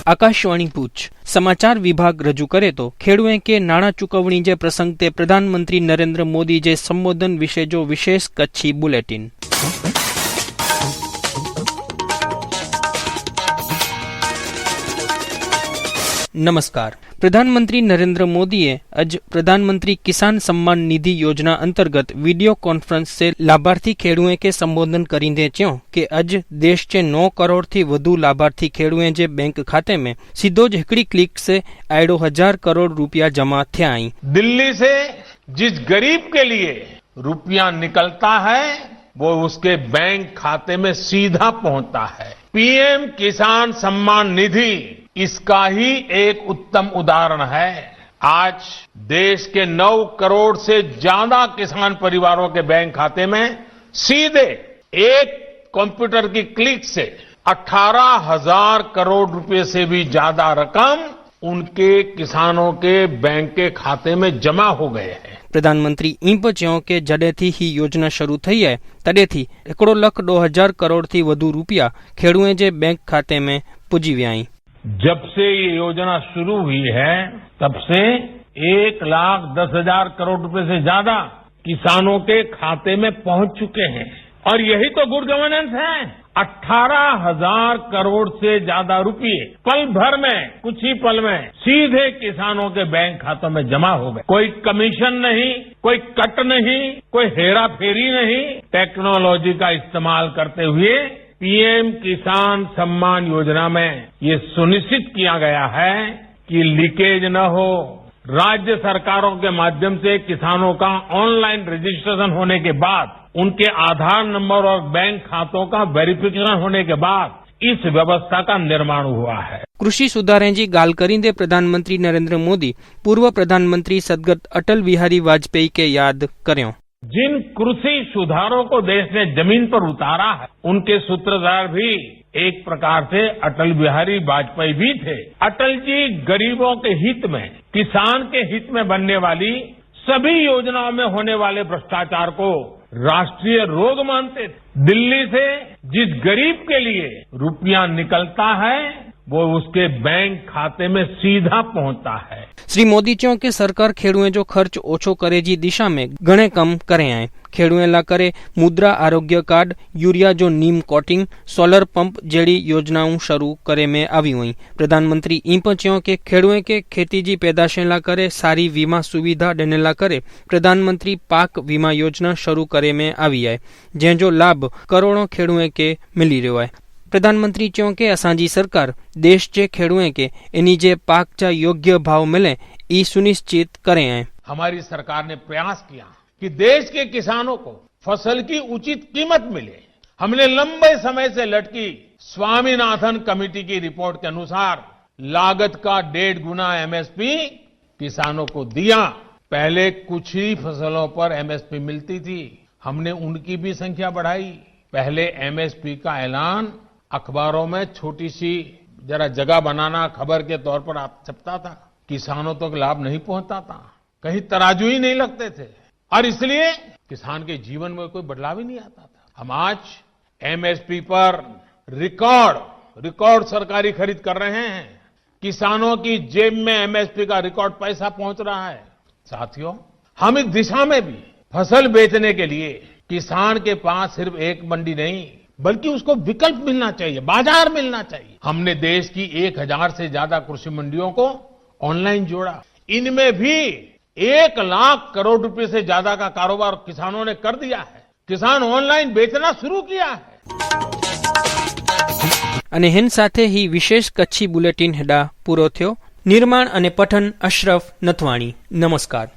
आकाशवाणी भूज समाचार विभाग रजू करे तो खेडूए के नाणां चूकवणी जे प्रसंग ते प्रधानमंत्री नरेंद्र मोदी जे संबोधन विषे जो विशेष कच्छी बुलेटिन। नमस्कार। प्रधानमंत्री नरेंद्र मोदीए आज प्रधानमंत्री किसान सम्मान निधि योजना अंतर्गत वीडियो कॉन्फ्रेंस से लाभार्थी खेडूए के संबोधन करीने च्यो कि आज देश के 9 करोड़ थी वधु लाभार्थी खेडूए जे बैंक खाते में सीधो ज हिकड़ी क्लिक से 1000 करोड़ रुपया जमा थया। दिल्ली से जिस गरीब के लिए रुपया निकलता है वो उसके बैंक खाते में सीधा पहुंचता है। पीएम किसान सम्मान निधि इसका ही एक उत्तम उदाहरण है। आज देश के 9 करोड़ से ज्यादा किसान परिवारों के बैंक खाते में सीधे एक कंप्यूटर की क्लिक से 18,000 करोड़ रुपए से भी ज्यादा रकम उनके किसानों के बैंक के खाते में जमा हो गए हैं। प्रधानमंत्री ईं च्यो कि जडेथी ही योजना शुरू थई है तडेथी 1,02,000 करोड़ थी वधु रुपया खेडूए जे बैंक खाते में पुजी विया। जब से ये योजना शुरू हुई है तब से 1,10,000 करोड़ रुपए से ज्यादा किसानों के खाते में पहुंच चुके हैं और यही तो गुड गवर्नेंस है। 18,000 करोड़ से ज्यादा रुपये पल भर में, कुछ ही पल में सीधे किसानों के बैंक खातों में जमा हो गए। कोई कमीशन नहीं, कोई कट नहीं, कोई हेरा फेरी नहीं। टेक्नोलॉजी का इस्तेमाल करते हुए पीएम किसान सम्मान योजना में ये सुनिश्चित किया गया है कि लीकेज न हो। राज्य सरकारों के माध्यम से किसानों का ऑनलाइन रजिस्ट्रेशन होने के बाद, उनके आधार नंबर और बैंक खातों का वेरिफिकेशन होने के बाद इस व्यवस्था का निर्माण हुआ है। कृषि सुधारे जी गाल करींदे प्रधानमंत्री नरेंद्र मोदी पूर्व प्रधानमंत्री सदगत अटल बिहारी वाजपेयी के याद कर्यो। जिन कृषि सुधारों को देश ने जमीन पर उतारा है उनके सूत्रधार भी एक प्रकार से अटल बिहारी वाजपेयी भी थे। अटल जी गरीबों के हित में, किसान के हित में बनने वाली सभी योजनाओं में होने वाले भ्रष्टाचार को राष्ट्रीय रोग मानते थे। दिल्ली से जिस गरीब के लिए रुपया निकलता है वो उसके बैंक खाते में सीधा पहुंचता है। श्री मोदी च्यो कि सरकार खेडूए जो खर्च ओछो करे जी दिशा में घणे कम करे आए। खेडूए ला करे मुद्रा आरोग्य कार्ड, यूरिया जो नीम कोटिंग, सोलर पंप जेडी योजनाओं शुरू करे में आई हुई। प्रधानमंत्री ईं च्यो कि खेडूए के खेती जी पैदाशें ला करे सारी वीमा सुविधा देने ला करे प्रधानमंत्री पाक वीमा योजना शुरू करे में आई है, जंहिंजो लाभ करोड़ों खेडूए के मिली रह्यो है। प्रधानमंत्री च्यो कि असांजी सरकार देश जे खेडूए के इन्हीं जे पाक जा योग्य भाव मिले ई सुनिश्चित करे हैं। हमारी सरकार ने प्रयास किया कि देश के किसानों को फसल की उचित कीमत मिले। हमने लंबे समय से लटकी स्वामीनाथन कमेटी की रिपोर्ट के अनुसार लागत का 1.5 गुना एमएसपी किसानों को दिया। पहले कुछ ही फसलों पर एमएसपी मिलती थी, हमने उनकी भी संख्या बढ़ाई। पहले एमएसपी का ऐलान अखबारों में छोटी सी जरा जगह बनाना खबर के तौर पर आप छपता था, किसानों तक लाभ नहीं पहुंचता था, कहीं तराजू ही नहीं लगते थे और इसलिए किसान के जीवन में कोई बदलाव ही नहीं आता था। हम आज एमएसपी पर रिकॉर्ड सरकारी खरीद कर रहे हैं। किसानों की जेब में एमएसपी का रिकॉर्ड पैसा पहुंच रहा है। साथियों, हम इस दिशा में भी फसल बेचने के लिए किसान के पास सिर्फ एक मंडी नहीं बल्कि उसको विकल्प मिलना चाहिए, बाजार मिलना चाहिए। हमने देश की 1000 से ज्यादा कृषि मंडियों को ऑनलाइन जोड़ा। इनमें भी 1 लाख करोड़ रुपए से ज्यादा का कारोबार किसानों ने कर दिया है। किसान ऑनलाइन बेचना शुरू किया है। અને હિન સાથે ही विशेष कच्छी बुलेटिन हेडा पूरो थयो। निर्माण અને પઠન અશરફ નથવાણી। नमस्कार।